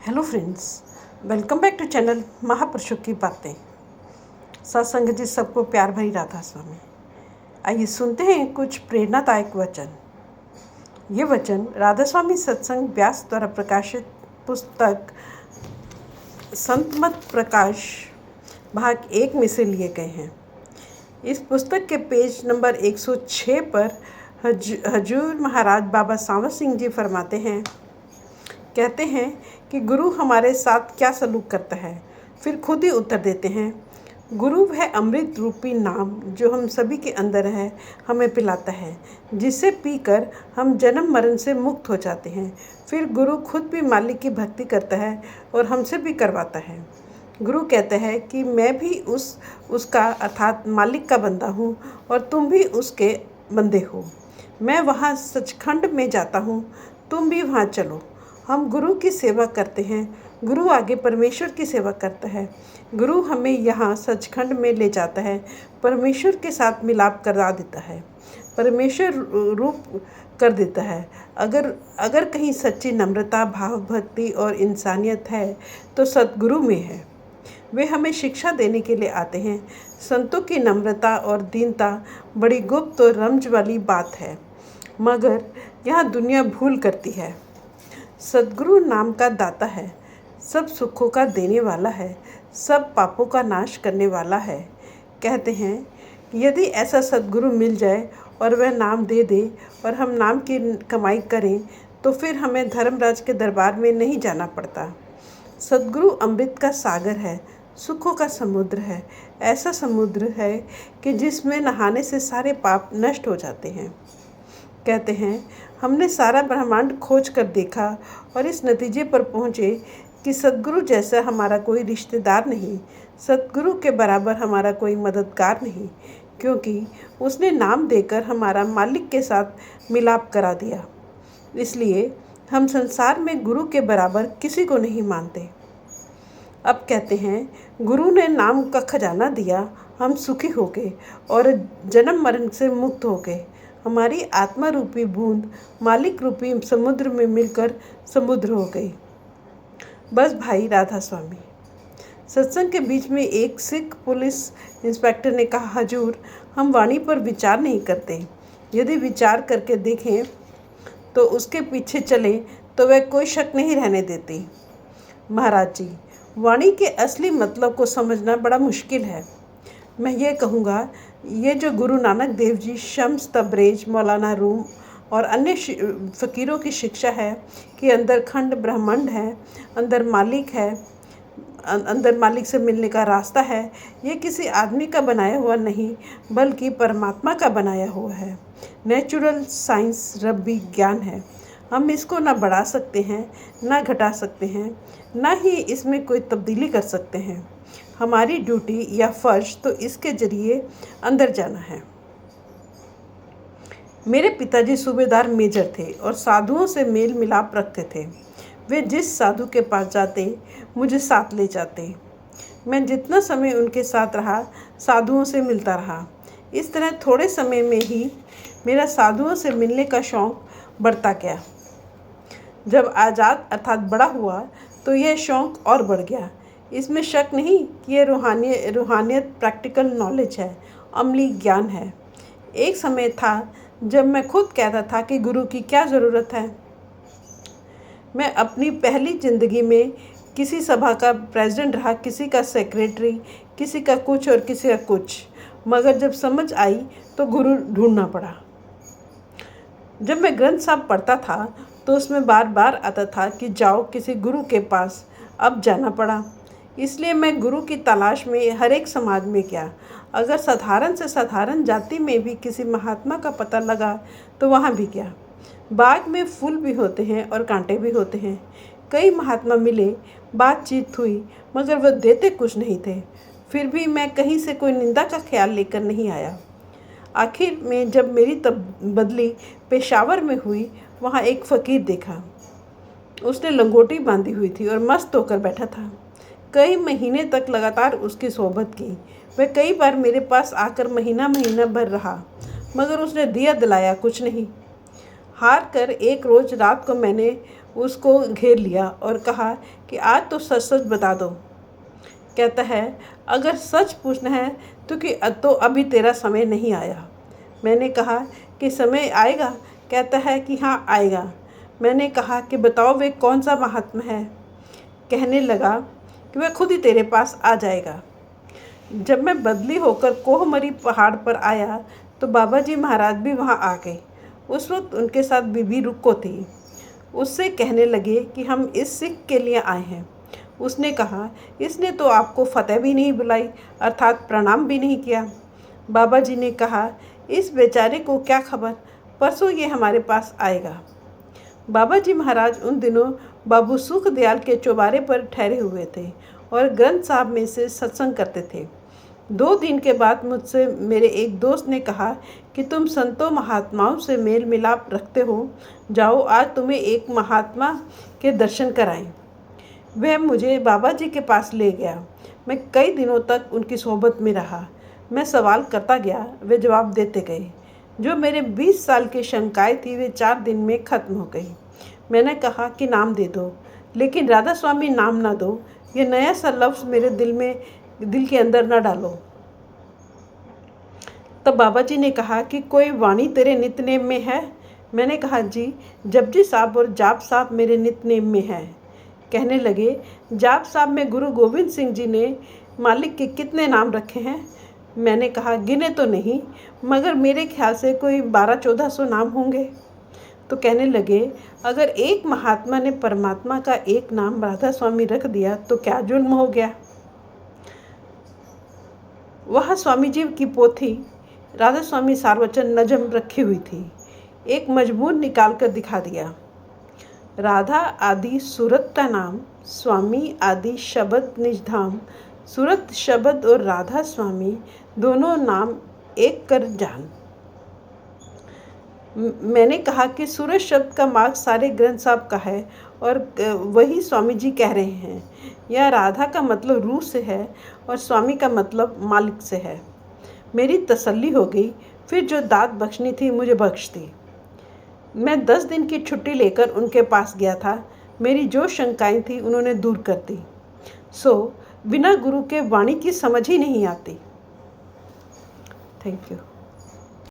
Hello friends, welcome back to channel महापुरुषों की बातें। सत्संग जी सबको प्यार भरी राधा स्वामी। आइए सुनते हैं कुछ प्रेरणादायक वचन। ये वचन राधा स्वामी सत्संग व्यास द्वारा प्रकाशित पुस्तक संतमत प्रकाश भाग 1 में से लिए गए हैं। इस पुस्तक के पेज नंबर 106 पर हजूर महाराज बाबा सांवर सिंह जी फरमाते हैं, कहते हैं कि गुरु हमारे साथ क्या सलूक करता है। फिर खुद ही उत्तर देते हैं, गुरु वह अमृत रूपी नाम जो हम सभी के अंदर है हमें पिलाता है, जिसे पीकर हम जन्म मरण से मुक्त हो जाते हैं। फिर गुरु खुद भी मालिक की भक्ति करता है और हमसे भी करवाता है। गुरु कहता है कि मैं भी उसका अर्थात मालिक का बंदा हूँ और तुम भी उसके बंदे हो। मैं वहाँ सचखंड में जाता हूँ, तुम भी वहाँ चलो। हम गुरु की सेवा करते हैं, गुरु आगे परमेश्वर की सेवा करता है। गुरु हमें यहाँ सचखंड में ले जाता है, परमेश्वर के साथ मिलाप करा देता है, परमेश्वर रूप कर देता है। अगर कहीं सच्ची नम्रता, भाव, भक्ति और इंसानियत है तो सतगुरु में है। वे हमें शिक्षा देने के लिए आते हैं। संतों की नम्रता और दीनता बड़ी गुप्त और रमज वाली बात है, मगर यहाँ दुनिया भूल करती है। सद्गुरु नाम का दाता है, सब सुखों का देने वाला है, सब पापों का नाश करने वाला है। कहते हैं यदि ऐसा सद्गुरु मिल जाए और वह नाम दे दे और हम नाम की कमाई करें तो फिर हमें धर्मराज के दरबार में नहीं जाना पड़ता। सद्गुरु अमृत का सागर है, सुखों का समुद्र है। ऐसा समुद्र है कि जिसमें नहाने से सारे पाप नष्ट हो जाते हैं। कहते हैं हमने सारा ब्रह्मांड खोज कर देखा और इस नतीजे पर पहुँचे कि सद्गुरु जैसा हमारा कोई रिश्तेदार नहीं, सद्गुरु के बराबर हमारा कोई मददगार नहीं, क्योंकि उसने नाम देकर हमारा मालिक के साथ मिलाप करा दिया। इसलिए हम संसार में गुरु के बराबर किसी को नहीं मानते। अब कहते हैं गुरु ने नाम का खजाना दिया, हम सुखी हो गए और जन्म मरण से मुक्त हो गए। हमारी आत्मा रूपी बूंद मालिक रूपी समुद्र में मिलकर समुद्र हो गई। बस भाई राधा स्वामी। सत्संग के बीच में एक सिख पुलिस इंस्पेक्टर ने कहा, हजूर हम वाणी पर विचार नहीं करते, यदि विचार करके देखें तो उसके पीछे चलें तो वह कोई शक नहीं रहने देती। महाराज जी, वाणी के असली मतलब को समझना बड़ा मुश्किल है। मैं ये कहूँगा, ये जो गुरु नानक देव जी, शम्स तबरेज, मौलाना रूम और अन्य फ़कीरों की शिक्षा है कि अंदर खंड ब्रह्मांड है, अंदर मालिक है, अंदर मालिक से मिलने का रास्ता है, ये किसी आदमी का बनाया हुआ नहीं बल्कि परमात्मा का बनाया हुआ है। नेचुरल साइंस रब्बी ज्ञान है। हम इसको ना बढ़ा सकते हैं, ना घटा सकते हैं, ना ही इसमें कोई तब्दीली कर सकते हैं। हमारी ड्यूटी या फ़र्ज तो इसके ज़रिए अंदर जाना है। मेरे पिताजी सूबेदार मेजर थे और साधुओं से मेल मिलाप रखते थे। वे जिस साधु के पास जाते मुझे साथ ले जाते। मैं जितना समय उनके साथ रहा साधुओं से मिलता रहा। इस तरह थोड़े समय में ही मेरा साधुओं से मिलने का शौक़ बढ़ता गया। जब आज़ाद अर्थात बड़ा हुआ तो यह शौक़ और बढ़ गया। इसमें शक नहीं कि यह रूहानियत प्रैक्टिकल नॉलेज है, अमली ज्ञान है। एक समय था जब मैं खुद कहता था कि गुरु की क्या ज़रूरत है। मैं अपनी पहली ज़िंदगी में किसी सभा का प्रेसिडेंट रहा, किसी का सेक्रेटरी, किसी का कुछ और किसी का कुछ, मगर जब समझ आई तो गुरु ढूंढना पड़ा। जब मैं ग्रंथ साहब पढ़ता था तो उसमें बार बार आता था कि जाओ किसी गुरु के पास। अब जाना पड़ा, इसलिए मैं गुरु की तलाश में हर एक समाज में गया। अगर साधारण से साधारण जाति में भी किसी महात्मा का पता लगा तो वहाँ भी गया। बाग में फूल भी होते हैं और कांटे भी होते हैं। कई महात्मा मिले, बातचीत हुई, मगर वह देते कुछ नहीं थे। फिर भी मैं कहीं से कोई निंदा का ख्याल लेकर नहीं आया। आखिर में जब मेरी बदली पेशावर में हुई, वहाँ एक फ़कीर देखा। उसने लंगोटी बांधी हुई थी और मस्त होकर बैठा था। कई महीने तक लगातार उसकी सोहबत की। वह कई बार मेरे पास आकर महीना भर रहा, मगर उसने दिया दिलाया कुछ नहीं। हार कर एक रोज़ रात को मैंने उसको घेर लिया और कहा कि आज तो सच सच बता दो। कहता है, अगर सच पूछना है तो अभी तेरा समय नहीं आया। मैंने कहा कि समय आएगा। कहता है कि हाँ आएगा। मैंने कहा कि बताओ वे कौन सा महात्मा है। कहने लगा कि वह खुद ही तेरे पास आ जाएगा। जब मैं बदली होकर कोहमरी पहाड़ पर आया तो बाबा जी महाराज भी वहाँ आ गए। उस वक्त उनके साथ बीबी रुक्को थी। उससे कहने लगे कि हम इस सिख के लिए आए हैं। उसने कहा, इसने तो आपको फतेह भी नहीं बुलाई, अर्थात प्रणाम भी नहीं किया। बाबा जी ने कहा, इस बेचारे को क्या खबर, परसों ये हमारे पास आएगा। बाबा जी महाराज उन दिनों बाबू सुखदयाल के चौबारे पर ठहरे हुए थे और ग्रंथ साहब में से सत्संग करते थे। 2 दिन के बाद मुझसे मेरे एक दोस्त ने कहा कि तुम संतों महात्माओं से मेल मिलाप रखते हो, जाओ आज तुम्हें एक महात्मा के दर्शन कराएं। वह मुझे बाबा जी के पास ले गया। मैं कई दिनों तक उनकी सोहबत में रहा। मैं सवाल करता गया, वे जवाब देते गए। जो मेरे 20 साल की शंकाएं थी वे 4 दिन में खत्म हो गई। मैंने कहा कि नाम दे दो, लेकिन राधा स्वामी नाम ना दो। ये नया सा लफ्ज़ मेरे दिल के अंदर न डालो। तब बाबा जी ने कहा कि कोई वाणी तेरे नित्यनेम में है। मैंने कहा, जी जपजी साहब और जाप साहब मेरे नित्यनेम में है। कहने लगे, जाप साहब में गुरु गोविंद सिंह जी ने मालिक के कितने नाम रखे हैं। मैंने कहा, गिने तो नहीं, मगर मेरे ख्याल से कोई 1200-1400 नाम होंगे। तो कहने लगे, अगर एक महात्मा ने परमात्मा का एक नाम राधा स्वामी रख दिया तो क्या जुल्म हो गया। वह स्वामी जी की पोथी राधा स्वामी सार्वचन नजम रखी हुई थी। एक मजमून निकाल कर दिखा दिया। राधा आदि सूरत का नाम, स्वामी आदि शब्द निजधाम, सूरत शब्द और राधा स्वामी दोनों नाम एक कर जान। मैंने कहा कि सूरत शब्द का मार्ग सारे ग्रंथ साहब का है और वही स्वामी जी कह रहे हैं। यह राधा का मतलब रूह से है और स्वामी का मतलब मालिक से है। मेरी तसल्ली हो गई। फिर जो दात बख्शनी थी मुझे बख्श दी। मैं 10 दिन की छुट्टी लेकर उनके पास गया था। मेरी जो शंकाएं थी उन्होंने दूर कर दी। सो बिना गुरु के वाणी की समझ ही नहीं आती। Thank you.